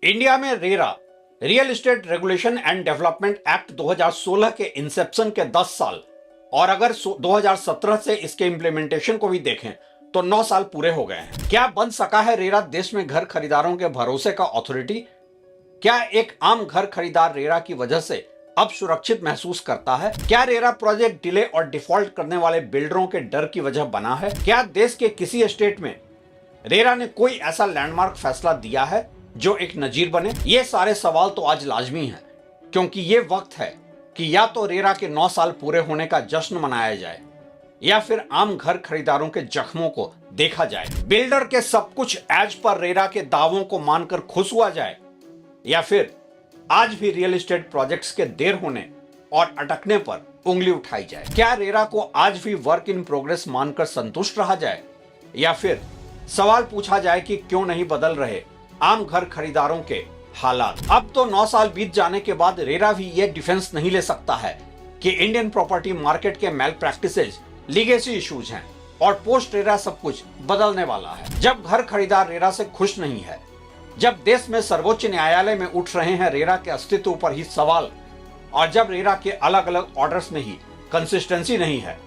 India में RERA real estate regulation and development act 2016 के Inception के 10 साल और अगर 2017 से इसके इंप्लीमेंटेशन को भी देखें तो 9 साल पूरे हो गए हैं। क्या बन सका है रेरा देश में घर खरीदारों के भरोसे का अथॉरिटी? क्या एक आम घर खरीदार रेरा की वजह से अब सुरक्षित महसूस करता है? क्या रेरा प्रोजेक्ट डिले और डिफॉल्ट करने वाले बिल्डरों के डर की वजह बना है? क्या देश के किसी स्टेट में रेरा ने कोई ऐसा लैंडमार्क फैसला दिया है जो एक नजीर बने? ये सारे सवाल तो आज लाजमी हैं, क्योंकि ये वक्त है कि या तो रेरा के 9 साल पूरे होने का जश्न मनाया जाए या फिर आम घर खरीदारों के जख्मों को देखा जाए। बिल्डर के सब कुछ एज पर रेरा के दावों को मानकर खुश हुआ जाए या फिर आज भी रियल एस्टेट प्रोजेक्ट्स के देर होने और अटकने पर उंगली उठाई जाए। क्या रेरा को आज भी वर्क इन प्रोग्रेस मानकर संतुष्ट रहा जाए या फिर सवाल पूछा जाए कि क्यों नहीं बदल रहे आम घर खरीदारों के हालात? अब तो 9 साल बीत जाने के बाद रेरा भी ये डिफेंस नहीं ले सकता है कि इंडियन प्रॉपर्टी मार्केट के मैल प्रैक्टिसेज लीगेसी इश्यूज हैं और पोस्ट रेरा सब कुछ बदलने वाला है। जब घर खरीदार रेरा से खुश नहीं है, जब देश में सर्वोच्च न्यायालय में उठ रहे हैं रेरा के अस्तित्व पर ही सवाल, और जब रेरा के अलग अलग ऑर्डर्स में ही कंसिस्टेंसी नहीं है,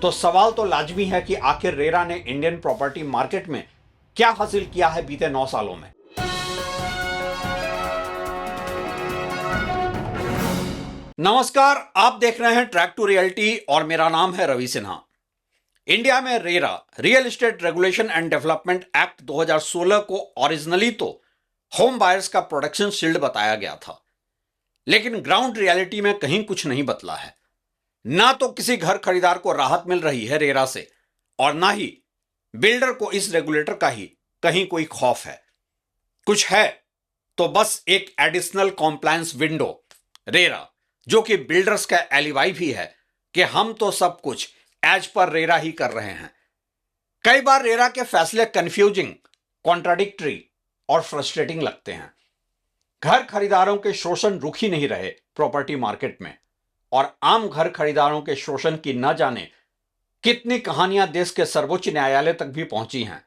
तो सवाल तो लाजमी है कि आखिर रेरा ने इंडियन प्रॉपर्टी मार्केट में क्या हासिल किया है बीते 9 सालों में। नमस्कार, आप देख रहे हैं ट्रैक टू रियलिटी और मेरा नाम है रवि सिन्हा। इंडिया में RERA real estate regulation and development act 2016 को ओरिजिनली तो होम बायर्स का प्रोटेक्शन शील्ड बताया गया था, लेकिन ग्राउंड रियलिटी में कहीं कुछ नहीं बदला है। ना तो किसी घर खरीदार को राहत मिल रही है रेरा से और ना ही बिल्डर को इस रेगुलेटर का ही कहीं कोई खौफ है। कुछ है तो बस एक एडिशनल कॉम्प्लायंस विंडो रेरा, जो कि बिल्डर्स का एलिवाई भी है कि हम तो सब कुछ एज पर रेरा ही कर रहे हैं। कई बार रेरा के फैसले कंफ्यूजिंग, कॉन्ट्राडिक्टरी और फ्रस्ट्रेटिंग लगते हैं। घर खरीदारों के शोषण रुक ही नहीं रहे प्रॉपर्टी मार्केट में, और आम घर खरीदारों के शोषण की न जाने कितनी कहानियां देश के सर्वोच्च न्यायालय तक भी पहुंची हैं,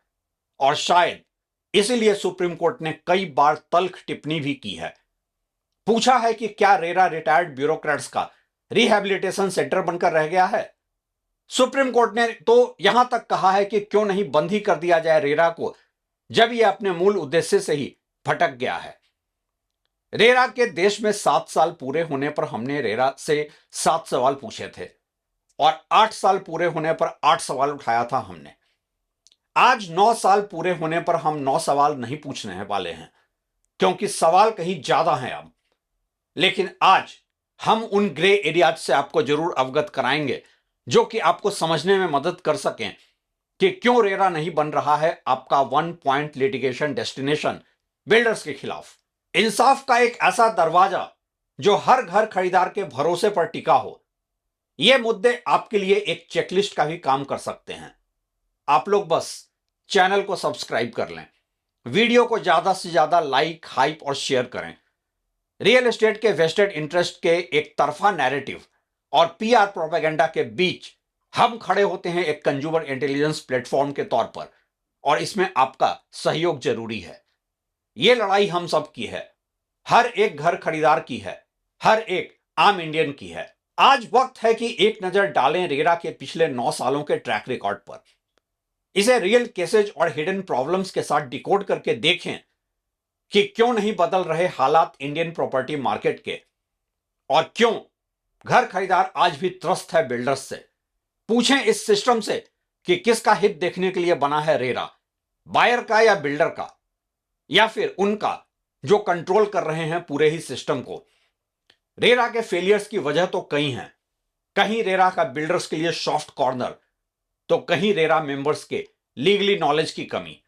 और शायद इसीलिए सुप्रीम कोर्ट ने कई बार तल्ख टिप्पणी भी की है। पूछा है कि क्या रेरा रिटायर्ड ब्यूरोक्रेट्स का रिहैबिलिटेशन सेंटर बनकर रह गया है? सुप्रीम कोर्ट ने तो यहां तक कहा है कि क्यों नहीं बंद ही कर दिया जाए रेरा को, जब यह अपने मूल उद्देश्य से ही भटक गया है। रेरा के देश में 7 साल पूरे होने पर हमने रेरा से 7 सवाल पूछे थे और 8 साल पूरे होने पर 8 सवाल उठाया था हमने। आज 9 साल पूरे होने पर हम 9 सवाल नहीं पूछने वाले हैं, क्योंकि सवाल कहीं ज्यादा हैं अब। लेकिन आज हम उन ग्रे एरियाज से आपको जरूर अवगत कराएंगे जो कि आपको समझने में मदद कर सकें कि क्यों रेरा नहीं बन रहा है आपका 1 पॉइंट लिटिगेशन डेस्टिनेशन बिल्डर्स के खिलाफ। इंसाफ का एक ऐसा दरवाजा जो हर घर खरीदार के भरोसे पर टिका हो। ये मुद्दे आपके लिए एक चेकलिस्ट का भी काम कर सकते हैं। आप लोग बस चैनल को सब्सक्राइब कर लें, वीडियो को ज्यादा से ज्यादा लाइक, हाइप और शेयर करें। रियल एस्टेट के वेस्टेड इंटरेस्ट के एक तरफा नैरेटिव और पीआर प्रोपेगेंडा के बीच हम खड़े होते हैं एक कंज्यूमर इंटेलिजेंस प्लेटफॉर्म के तौर पर, और इसमें आपका सहयोग जरूरी है। यह लड़ाई हम सब की है, हर एक घर खरीदार की है, हर एक आम इंडियन की है। आज वक्त है कि एक नजर डालें रेरा के पिछले 9 सालों के ट्रैक रिकॉर्ड पर। इसे रियल केसेज और हिडन प्रॉब्लम्स के साथ डिकोड करके देखें कि क्यों नहीं बदल रहे हालात इंडियन प्रॉपर्टी मार्केट के, और क्यों घर खरीदार आज भी त्रस्त है बिल्डर्स से। पूछें इस सिस्टम से कि किसका हित देखने के लिए बना है रेरा, बायर का या बिल्डर का, या फिर उनका जो कंट्रोल कर रहे हैं पूरे ही सिस्टम को। रेरा के फेलियर्स की वजह तो कई हैं। कहीं रेरा का बिल्डर्स के लिए सॉफ्ट कॉर्नर, तो कहीं रेरा मेंबर्स के लीगली नॉलेज की कमी।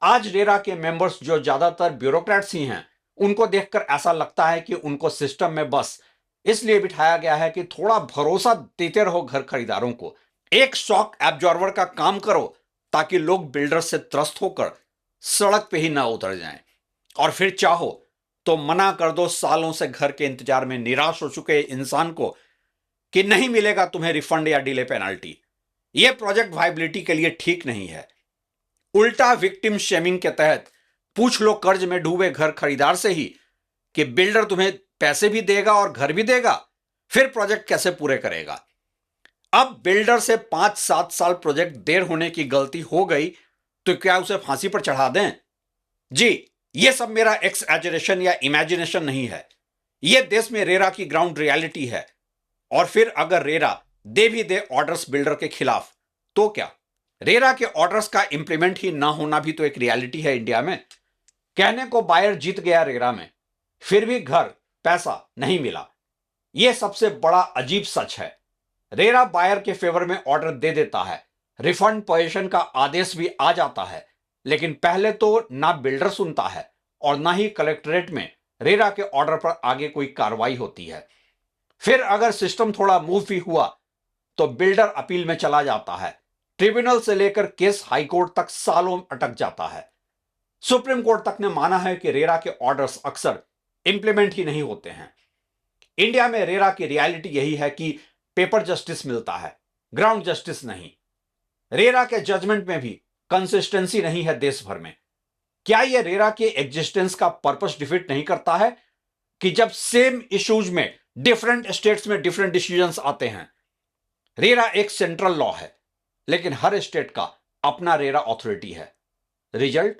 आज रेरा के मेंबर्स जो ज्यादातर ब्यूरोक्रेट्स ही हैं, उनको देखकर ऐसा लगता है कि उनको सिस्टम में बस इसलिए बिठाया गया है कि थोड़ा भरोसा देते रहो घर खरीदारों को, एक शॉक एब्जॉर्बर का काम करो, ताकि लोग बिल्डर से त्रस्त होकर सड़क पे ही ना उतर जाएं, और फिर चाहो तो मना कर दो सालों से घर के इंतजार में निराश हो चुके इंसान को कि नहीं मिलेगा तुम्हें रिफंड या डिले पेनाल्टी। यह प्रोजेक्ट वायबिलिटी के लिए ठीक नहीं है। उल्टा विक्टिम शेमिंग के तहत पूछ लो कर्ज में डूबे घर खरीदार से ही कि बिल्डर तुम्हें पैसे भी देगा और घर भी देगा, फिर प्रोजेक्ट कैसे पूरे करेगा। अब बिल्डर से 5-7 साल प्रोजेक्ट देर होने की गलती हो गई तो क्या उसे फांसी पर चढ़ा दें? जी, यह सब मेरा एक्सएजरेशन या इमेजिनेशन नहीं है, यह देश में रेरा की ग्राउंड रियलिटी है। और फिर अगर रेरा दे भी दे ऑर्डर्स बिल्डर के खिलाफ तो क्या? रेरा के ऑर्डर्स का इंप्लीमेंट ही ना होना भी तो एक रियलिटी है इंडिया में। कहने को बायर जीत गया रेरा में, फिर भी घर पैसा नहीं मिला, यह सबसे बड़ा अजीब सच है। रेरा बायर के फेवर में ऑर्डर दे देता है, रिफंड पोजीशन का आदेश भी आ जाता है, लेकिन पहले तो ना बिल्डर सुनता है और ना ही कलेक्टरेट में रेरा के ऑर्डर पर आगे कोई कार्रवाई होती है। फिर अगर सिस्टम थोड़ा मूव भी हुआ तो बिल्डर अपील में चला जाता है, ट्रिब्यूनल से लेकर केस हाईकोर्ट तक सालों अटक जाता है। सुप्रीम कोर्ट तक ने माना है कि रेरा के ऑर्डर्स अक्सर इंप्लीमेंट ही नहीं होते हैं। इंडिया में रेरा की रियलिटी यही है कि पेपर जस्टिस मिलता है, ग्राउंड जस्टिस नहीं। रेरा के जजमेंट में भी कंसिस्टेंसी नहीं है देश भर में। क्या यह रेरा के एग्जिस्टेंस का पर्पस डिफीट नहीं करता है कि जब सेम इश्यूज में डिफरेंट स्टेट्स में डिफरेंट डिसीजंस आते हैं? रेरा एक सेंट्रल लॉ है, लेकिन हर स्टेट का अपना रेरा अथॉरिटी है। Result,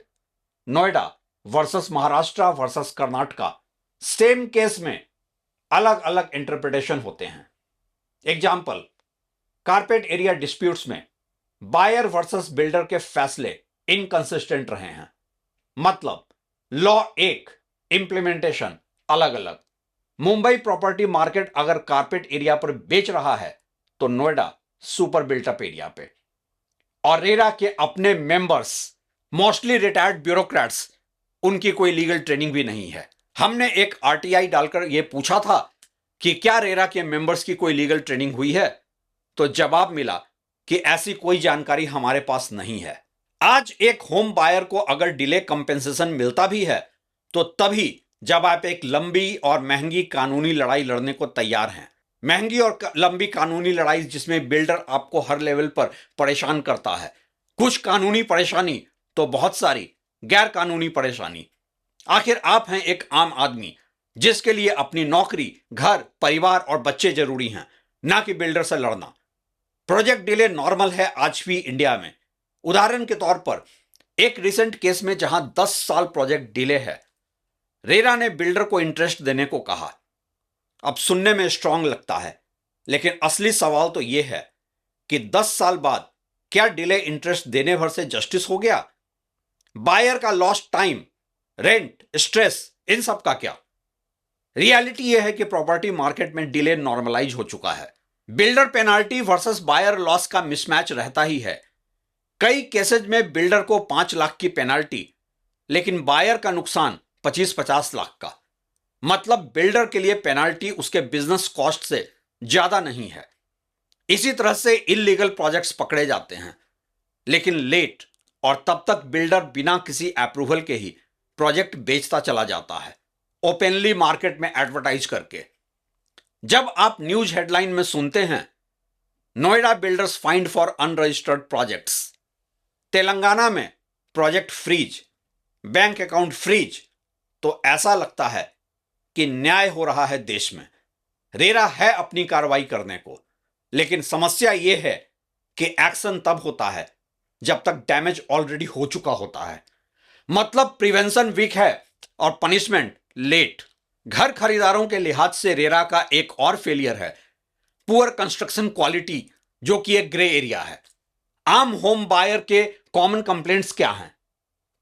Noida versus Maharashtra versus Karnataka, same case में अलग अलग इंटरप्रिटेशन होते हैं। एग्जाम्पल, कारपेट एरिया डिस्प्यूट्स में बायर वर्सेस बिल्डर के फैसले इनकंसिस्टेंट रहे हैं। मतलब लॉ एक, इंप्लीमेंटेशन अलग अलग। मुंबई प्रॉपर्टी मार्केट अगर कारपेट एरिया पर बेच रहा है तो नोएडा सुपर बिल्टअप एरिया पे। और रेरा के अपने मेंबर्स मोस्टली रिटायर्ड ब्यूरोक्रेट्स, उनकी कोई लीगल ट्रेनिंग भी नहीं है। हमने एक आरटीआई डालकर यह पूछा था कि क्या रेरा के मेंबर्स की कोई लीगल ट्रेनिंग हुई है, तो जवाब मिला कि ऐसी कोई जानकारी हमारे पास नहीं है। आज एक होम बायर को अगर डिले कंपेंसेशन मिलता भी है तो तभी जब आप एक लंबी और महंगी कानूनी लड़ाई लड़ने को तैयार हैं। महंगी और लंबी कानूनी लड़ाई जिसमें बिल्डर आपको हर लेवल पर परेशान करता है। कुछ कानूनी परेशानी तो बहुत सारी गैर कानूनी परेशानी। आखिर आप हैं एक आम आदमी जिसके लिए अपनी नौकरी, घर, परिवार और बच्चे जरूरी हैं, ना कि बिल्डर से लड़ना। प्रोजेक्ट डिले नॉर्मल है आज भी इंडिया में। उदाहरण के तौर पर एक रिसेंट केस में जहां 10 साल प्रोजेक्ट डिले है, रेरा ने बिल्डर को इंटरेस्ट देने को कहा। अब सुनने में स्ट्रांग लगता है, लेकिन असली सवाल तो यह है कि 10 साल बाद क्या डिले इंटरेस्ट देने भर से जस्टिस हो गया? बायर का लॉस्ट टाइम, रेंट, स्ट्रेस, इन सब का क्या? रियलिटी यह है कि प्रॉपर्टी मार्केट में डिले नॉर्मलाइज हो चुका है। Builder penalty versus buyer loss का मिसमैच रहता ही है। कई केसेज में बिल्डर को 5 लाख की पेनाल्टी, लेकिन बायर का नुकसान 25-50 लाख का। मतलब बिल्डर के लिए पेनाल्टी उसके बिजनेस कॉस्ट से ज्यादा नहीं है। इसी तरह से इलीगल प्रोजेक्ट्स पकड़े जाते हैं, लेकिन लेट, और तब तक बिल्डर बिना किसी अप्रूवल के ही प्रोजेक्ट बेचता चला जाता है, ओपनली मार्केट में एडवर्टाइज करके। जब आप न्यूज हेडलाइन में सुनते हैं Noida builders fined for unregistered projects, Telangana में project freeze, bank account freeze, तो ऐसा लगता है कि न्याय हो रहा है देश में। रेरा है अपनी कार्रवाई करने को, लेकिन समस्या यह है कि एक्शन तब होता है जब तक डैमेज ऑलरेडी हो चुका होता है। मतलब प्रिवेंशन वीक है और पनिशमेंट लेट। घर खरीदारों के लिहाज से रेरा का एक और फेलियर है पुअर कंस्ट्रक्शन क्वालिटी, जो कि एक ग्रे एरिया है। आम होम बायर के कॉमन कंप्लेंट्स क्या हैं?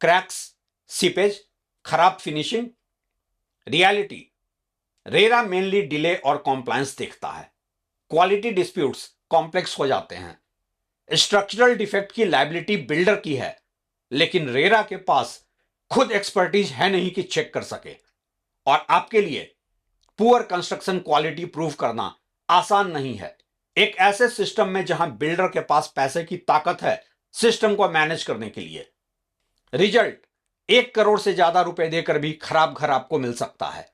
क्रैक्स, सीपेज, खराब finishing. Reality, RERA mainly delay और कॉम्प्लायंस देखता है। क्वालिटी डिस्प्यूट्स कॉम्प्लेक्स हो जाते हैं। स्ट्रक्चरल डिफेक्ट की लायबिलिटी बिल्डर की है, लेकिन रेरा के पास खुद एक्सपर्टीज है नहीं कि चेक कर सके। और आपके लिए पुअर कंस्ट्रक्शन क्वालिटी प्रूव करना आसान नहीं है एक ऐसे सिस्टम में जहां बिल्डर के पास पैसे की ताकत है सिस्टम को मैनेज करने के लिए। रिजल्ट, 1 करोड़ से ज्यादा रुपए देकर भी खराब घर आपको मिल सकता है।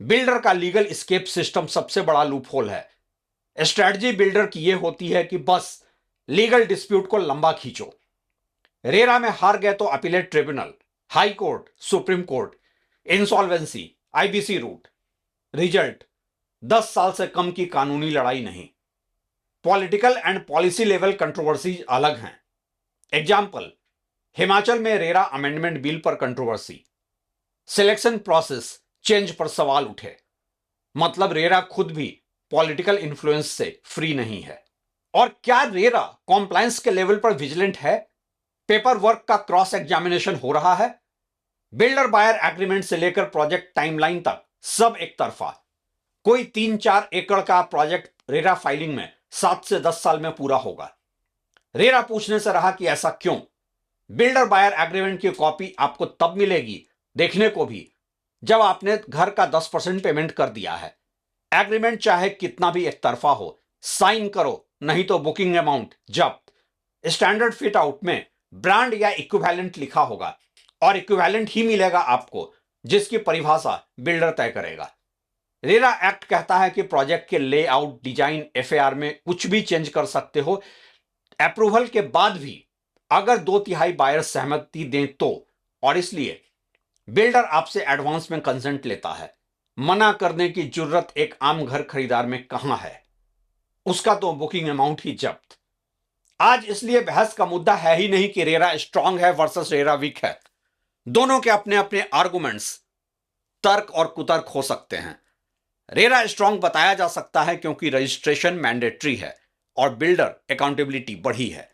बिल्डर का लीगल एस्केप सिस्टम सबसे बड़ा लूपहोल है। स्ट्रैटेजी बिल्डर की यह होती है कि बस लीगल डिस्प्यूट को लंबा खींचो। रेरा में हार गए तो appellate tribunal, high court, supreme court, insolvency, IBC route. Result 10 साल से कम की कानूनी लड़ाई नहीं। Political and policy level controversies अलग हैं। एग्जाम्पल, हिमाचल में रेरा अमेंडमेंट बिल पर कंट्रोवर्सी, सिलेक्शन प्रोसेस चेंज पर सवाल उठे। मतलब रेरा खुद भी पॉलिटिकल इन्फ्लुएंस से फ्री नहीं है। और क्या रेरा कॉम्प्लायंस के लेवल पर विजिलेंट है? पेपर वर्क का क्रॉस एग्जामिनेशन हो रहा है? बिल्डर बायर एग्रीमेंट से लेकर प्रोजेक्ट टाइमलाइन तक सब एक तरफा। कोई 3-4 एकड़ का प्रोजेक्ट रेरा फाइलिंग में 7 से 10 साल में पूरा होगा। रेरा पूछने से रहा कि ऐसा क्यों? बिल्डर बायर एग्रीमेंट की कॉपी आपको तब मिलेगी देखने को भी जब आपने घर का 10% पेमेंट कर दिया है। एग्रीमेंट चाहे कितना भी एक तरफा हो, साइन करो, नहीं तो बुकिंग अमाउंट जब्त। स्टैंडर्ड फिट आउट में ब्रांड या इक्विवेलेंट लिखा होगा और इक्विवेलेंट ही मिलेगा आपको जिसकी परिभाषा बिल्डर तय करेगा। रेरा एक्ट कहता है कि प्रोजेक्ट के लेआउट, डिजाइन, एफएआर में कुछ भी चेंज कर सकते हो, अप्रूवल के बाद भी अगर 2/3 बायर सहमति दें तो। और इसलिए बिल्डर आपसे एडवांस में कंसेंट लेता है। मना करने की जरूरत एक आम घर खरीदार में कहां है? उसका तो बुकिंग अमाउंट ही जब्त। आज इसलिए बहस का मुद्दा है ही नहीं कि रेरा स्ट्रांग है वर्सेस रेरा वीक है। दोनों के अपने अपने आर्गुमेंट्स, तर्क और कुतर्क हो सकते हैं। रेरा स्ट्रांग बताया जा सकता है क्योंकि रजिस्ट्रेशन मैंडेटरी है और बिल्डर अकाउंटेबिलिटी बढ़ी है।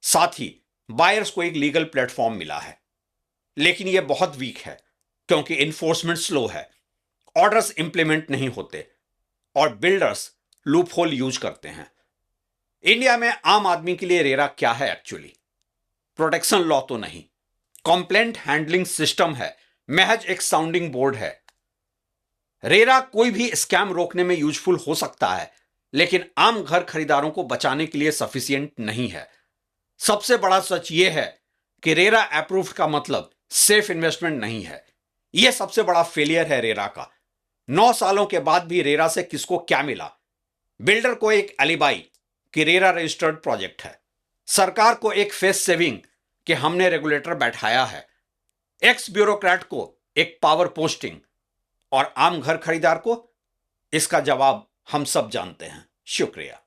साथ ही बायर्स को एक लीगल प्लेटफॉर्म मिला है। लेकिन यह बहुत वीक है क्योंकि इन्फोर्समेंट स्लो है, ऑर्डर्स इंप्लीमेंट नहीं होते और बिल्डर्स लूपहोल यूज करते हैं। इंडिया में आम आदमी के लिए रेरा क्या है एक्चुअली? प्रोटेक्शन लॉ तो नहीं, कंप्लेंट हैंडलिंग सिस्टम है, महज एक साउंडिंग बोर्ड है। रेरा कोई भी स्कैम रोकने में यूजफुल हो सकता है लेकिन आम घर खरीदारों को बचाने के लिए सफिशिएंट नहीं है। सबसे बड़ा सच यह है कि रेरा अप्रूव्ड का मतलब सेफ इन्वेस्टमेंट नहीं है। यह सबसे बड़ा फेलियर है रेरा का। 9 सालों के बाद भी रेरा से किसको क्या मिला? बिल्डर को एक एलिबाई कि रेरा रजिस्टर्ड प्रोजेक्ट है, सरकार को एक फेस सेविंग कि हमने रेगुलेटर बैठाया है, एक्स ब्यूरोक्रेट को एक पावर पोस्टिंग और आम घर खरीदार को? इसका जवाब हम सब जानते हैं। शुक्रिया।